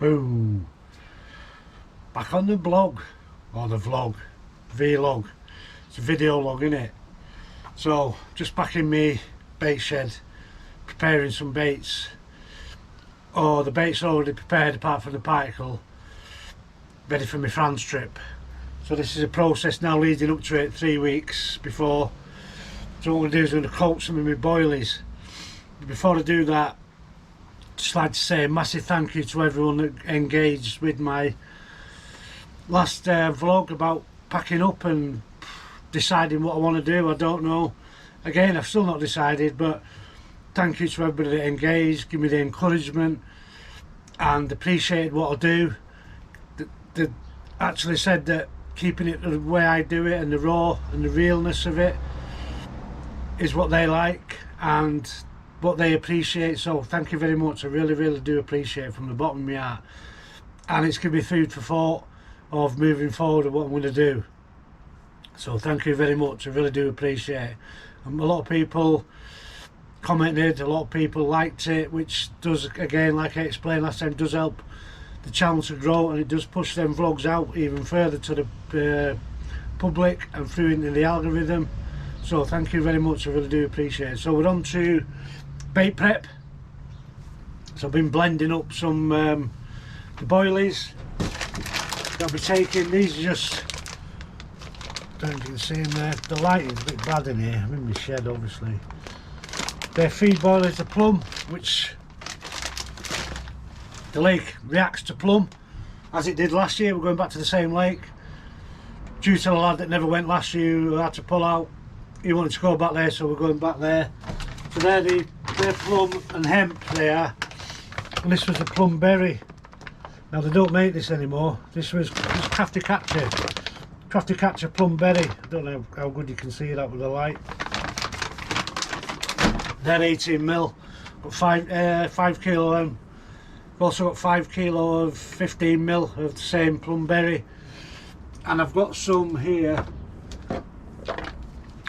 Boom! Back on the blog, or the vlog, vlog. It's a video log, isn't it? So, just back in my bait shed, preparing some baits. Oh, the bait's already prepared apart from the particle, ready for my France trip. So this is a process now leading up to it, 3 weeks before. So what I'm going to do is I'm going to coat some of my boilies. But before I do that, just like to say a massive thank you to everyone that engaged with my last vlog about packing up and deciding what I want to do. I don't know, again I've still not decided, but thank you to everybody that engaged, give me the encouragement and appreciated what I do. They actually said that keeping it the way I do it and the raw and the realness of it is what they like and what they appreciate. So thank you very much. I really do appreciate it from the bottom of my heart, and it's going to be food for thought of moving forward and what I'm going to do. So thank you very much. I really do appreciate it. A lot of people commented, a lot of people liked it, which does, again, like I explained last time, does help the channel to grow, and it does push them vlogs out even further to the public and through into the algorithm. So thank you very much. I really do appreciate it. So we're on to bait prep. So I've been blending up some the boilies that I'll be taking. These are just, don't know if you can see them there, the lighting's a bit bad in here, I'm in my shed obviously. They're feed boilers, the plum, which the lake reacts to plum as it did last year. We're going back to the same lake due to the lad that never went last year who had to pull out. He wanted to go back there, so we're going back there. So they're plum and hemp they are, and this was the plum berry. Now they don't make this anymore. This was crafty catcher plum berry. I don't know how good you can see that with the light. They're 18mm, got 5 kilo of them. I've also got 5 kilo of 15mm of the same plum berry, and I've got some here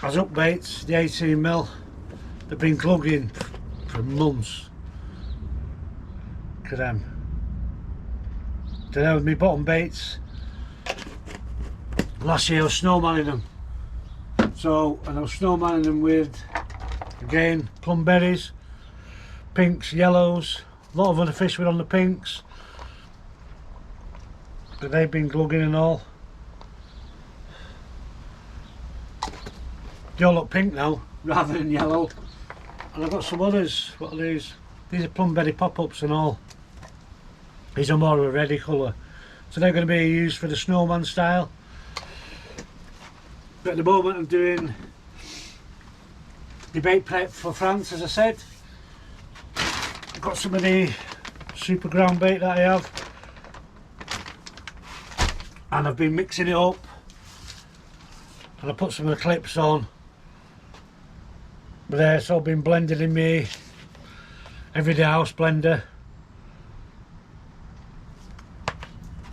as up baits, the 18mm. They've been glugging for months. Look at them. They're with my bottom baits. Last year I was snowmanning them. So, and I was snowmanning them with, again, plum berries, pinks, yellows. A lot of other fish were on the pinks, but they've been glugging and all. They all look pink now rather than yellow. And I've got some others. What are these? These are plum berry pop-ups and all. These are more of a reddy colour, so they're going to be used for the snowman style. But at the moment I'm doing the bait prep for France, as I said. I've got some of the super ground bait that I have, and I've been mixing it up, and I put some of the clips on. But there, it's all been blended in my everyday house blender.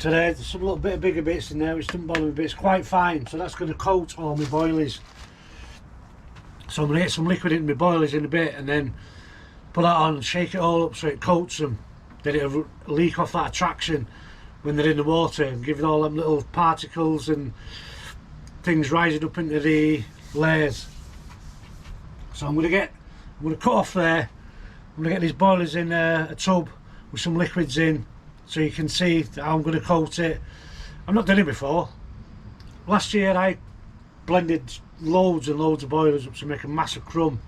Today there's some little bit of bigger bits in there which doesn't bother me, but it's quite fine, so that's going to coat all my boilies. So I'm going to get some liquid into my boilies in a bit and then put that on and shake it all up so it coats them. Then it'll leak off that attraction when they're in the water and give it all them little particles and things rising up into the layers. So I'm going to cut off there. I'm going to get these boilers in a tub with some liquids in, so you can see how I'm going to coat it. I've not done it before. Last year I blended loads and loads of boilers up to make a massive crumb.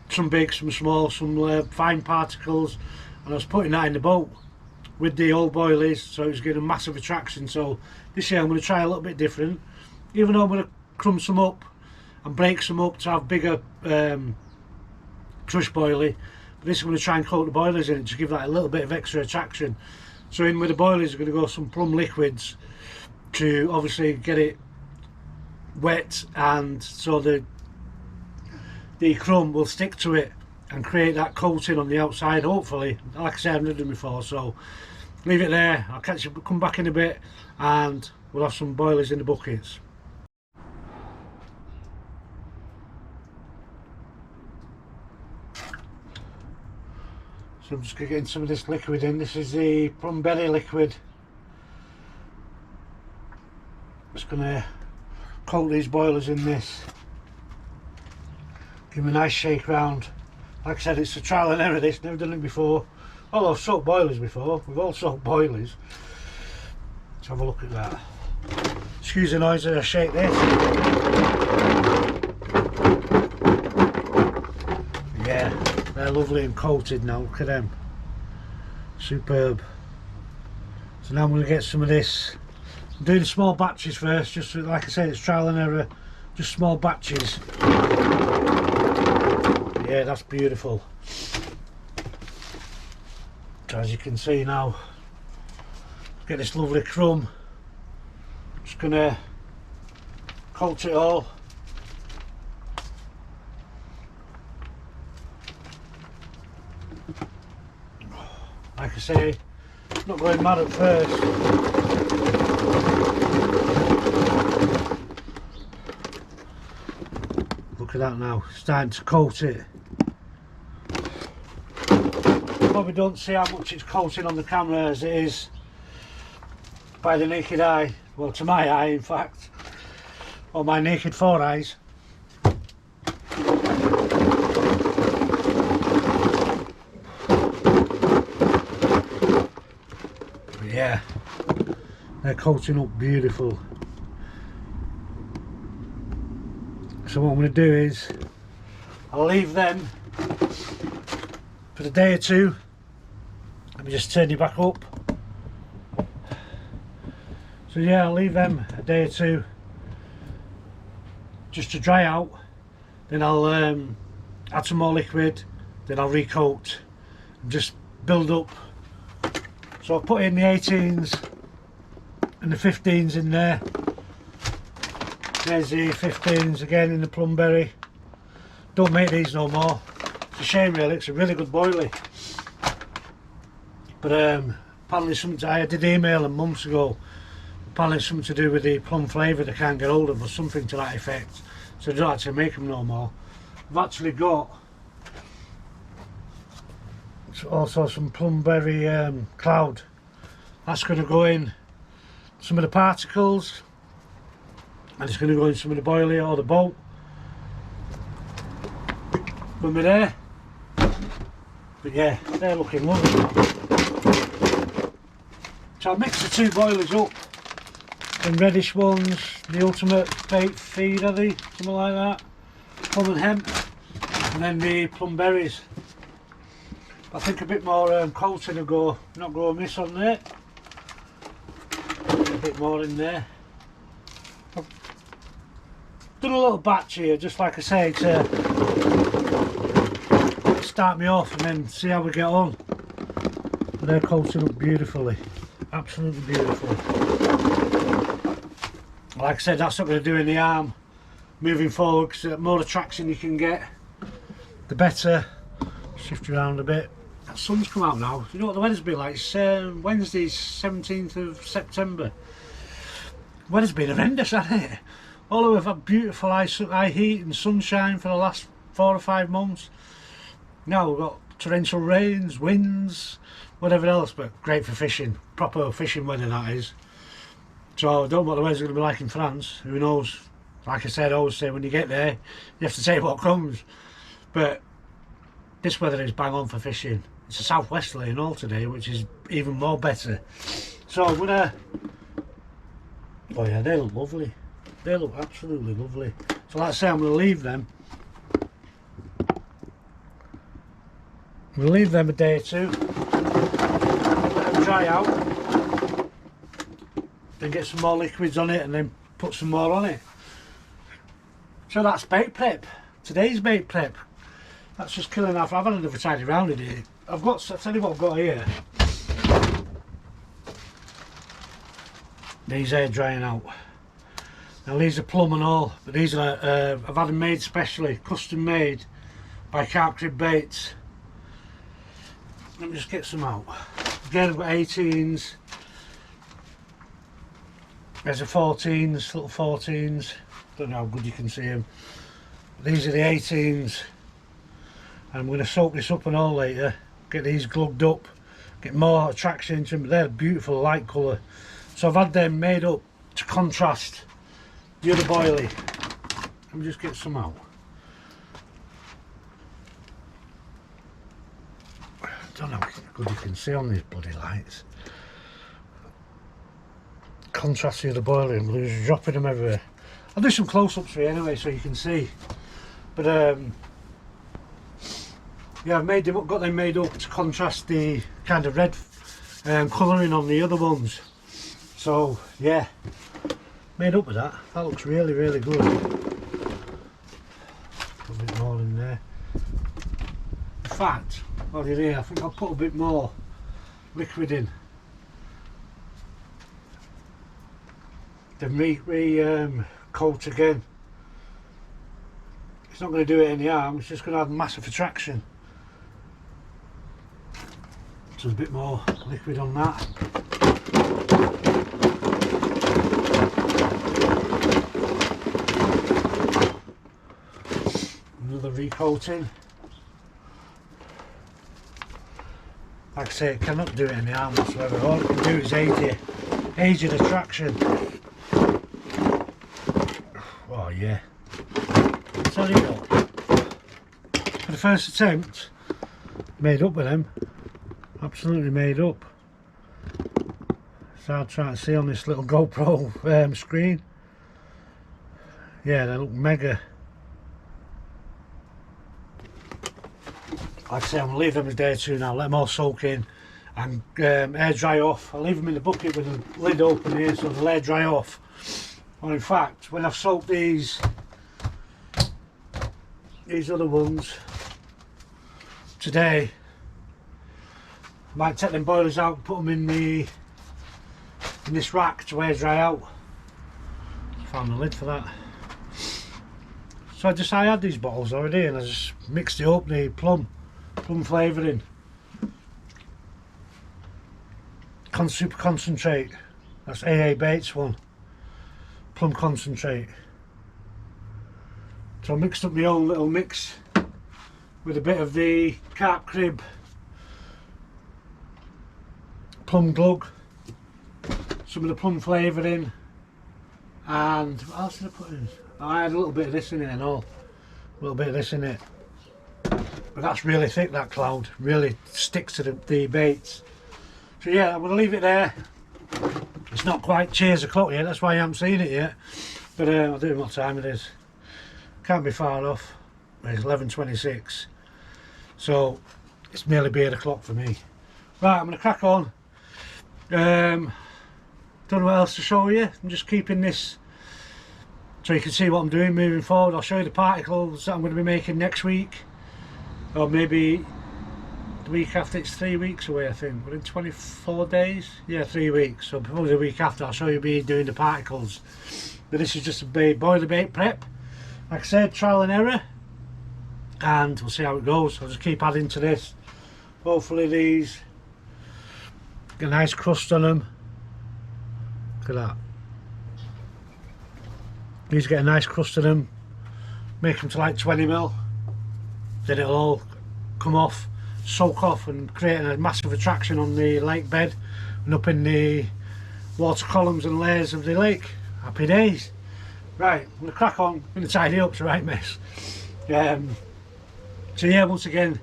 Some big, some small, some fine particles, and I was putting that in the boat with the old boilies, so it was getting a massive attraction. So this year I'm going to try a little bit different, even though I'm going to crumb some up and break some up to have bigger crush boilie. But this I'm going to try and coat the boilers in it to give that a little bit of extra attraction. So in with the boilers are going to go some plum liquids to obviously get it wet, and so the crumb will stick to it and create that coating on the outside, hopefully. Like I said, I've never done it before, so leave it there. I'll catch you, come back in a bit, and we'll have some boilers in the buckets. So I'm just going to get some of this liquid in. This is the plum berry liquid. Just going to coat these boilers in this. Give them a nice shake round. Like I said, it's a trial and error this, never done it before. Although I've soaked boilers before, we've all soaked boilers. Let's have a look at that. Excuse the noise as I shake this. Yeah, they're lovely and coated now, look at them. Superb. So now I'm going to get some of this. I'm doing small batches first, just like I said, it's trial and error, just small batches. Yeah, that's beautiful. So as you can see now, get this lovely crumb. Just gonna coat it all. Like I say, not going mad at first. Look at that now, starting to coat it. Probably don't see how much it's coating on the camera as it is by the naked eye. Well, to my eye, in fact, or my naked 4 eyes. But yeah, they're coating up beautiful. So what I'm going to do is I'll leave them for a day or two. Let me just turn you back up. So yeah, I'll leave them a day or two just to dry out. Then I'll add some more liquid. Then I'll recoat and just build up. So I'll put in the 18s and the 15s in there. There's the 15s again in the plumberry. Don't make these no more. It's a shame really, it's a really good boilie. But apparently something, I did email them months ago. Apparently it's something to do with the plum flavour they can't get hold of or something to that effect. So they don't actually make them no more. I've actually got also some plumberry cloud. That's going to go in some of the particles. And it's going to go in some of the boilie or the boat when we're there. But yeah, they're looking lovely now. So I'll mix the two boilers up. Them reddish ones, the ultimate bait feed, are they? Something like that. Plum and hemp. And then the plum berries. I think a bit more coating will go, not go amiss on there. A bit more in there. I've done a little batch here, just like I say, to start me off and then see how we get on. But they're coating up beautifully, absolutely beautiful. Like I said, that's not going to do any harm moving forward, because the more traction you can get, the better. Shift around a bit. The sun's come out now. You know what the weather's been like? It's Wednesday, 17th of September. The weather's been horrendous, hasn't it? Although we've had beautiful high heat and sunshine for the last 4 or 5 months. Now we've got torrential rains, winds, whatever else, but great for fishing. Proper fishing weather, that is. So I don't know what the weather's going to be like in France. Who knows? Like I said, I always say when you get there, you have to take what comes. But this weather is bang on for fishing. It's a southwesterly and all today, which is even more better. So I'm gonna, oh yeah, they look lovely. They look absolutely lovely. So like I say, I'm gonna leave them. I'm gonna leave them a day or two, let them dry out, then get some more liquids on it and then put some more on it. So that's bait prep. Today's bait prep. That's just killing off. I've had another tidy round in here. I've got, I'll tell you what I've got here. These air drying out. Now these are plum and all, but these are, I've had them made specially, custom made by Carp baits. Let me just get some out. Again, I've got 18s. There's a 14s, little 14s. Don't know how good you can see them. These are the 18s. I'm going to soak this up and all later. get these glugged up, get more attraction into them. They're a beautiful light colour. So I've had them made up to contrast the other boilie. Let me just get some out. I don't know how good you can see on these bloody lights. Contrast the other boilie and blues, dropping them everywhere. I'll do some close-ups for you anyway so you can see. But yeah, I've made them up, got them made up to contrast the kind of red colouring on the other ones. So yeah, made up with that. That looks really, really good. Put a bit more in there. In fact, while you're here, I think I'll put a bit more liquid in. Then re-coat again. It's not going to do it in the arm, it's just going to have massive attraction. So a bit more liquid on that. Another recoating. Like I say, it cannot do it in the arm whatsoever. All it can do is aid your attraction. Oh yeah. So you go. For the first attempt, made up with them. Absolutely made up. It's hard trying to see on this little GoPro screen. Yeah, they look mega. Like I say, I'm going to leave them a day or two now, let them all soak in and air dry off. I'll leave them in the bucket with the lid open here so they'll air dry off. Or in fact, when I've soaked these other ones today, I might take them boilers out and put them in this rack to air dry out. Found the lid for that. So I had these bottles already and I just mixed it up, the plum flavouring. Super concentrate. That's AA Bates one. Plum concentrate. So I mixed up my own little mix with a bit of the Carp Crib plum glug, some of the plum flavouring, and what else did I put in? I had a little bit of this in it and all. A little bit of this in it. But that's really thick, that cloud. Really sticks to the baits. So yeah, I'm going to leave it there. It's not quite cheers o'clock yet, that's why I haven't seen it yet. But I'll do what time it is. Can't be far off. It's 11:26. So it's nearly beard o'clock for me. Right, I'm going to crack on. Don't know what else to show you. I'm just keeping this so you can see what I'm doing moving forward. I'll show you the particles that I'm going to be making next week, or maybe the week after. It's 3 weeks away, I think. We're in 24 days. Yeah, 3 weeks. So probably the week after I'll show you me doing the particles. But this is just a boiler bait prep. Like I said, trial and error, and we'll see how it goes. I'll just keep adding to this. Hopefully these get a nice crust on them. Look at that. These get a nice crust on them. Make them to like 20mm. Then it'll all come off, soak off, and create a massive attraction on the lake bed and up in the water columns and layers of the lake. Happy days. Right, I'm going to crack on. I'm going to tidy up, it's a right mess. So yeah, once again,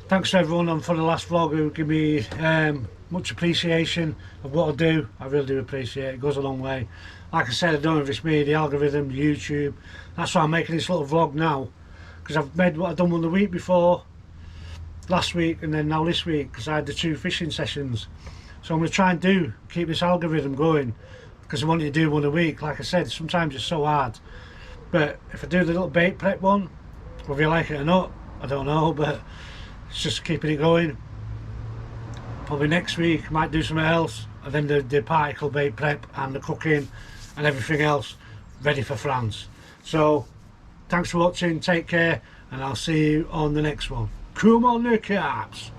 thanks to everyone on for the last vlog who give me much appreciation of what I do. I really do appreciate it. It goes a long way. Like I said, I don't know if it's me, the algorithm, YouTube. That's why I'm making this little vlog now, because I've made what I've done one the week before, last week, and then now this week, because I had the 2 fishing sessions. So I'm going to try and keep this algorithm going, because I wanted to do one a week. Like I said, sometimes it's so hard. But if I do the little bait prep one, whether you like it or not, I don't know, but it's just keeping it going. Probably next week I might do something else, and then the particle bait prep and the cooking and everything else ready for France. So thanks for watching, take care, and I'll see you on the next one. Come on the Carps.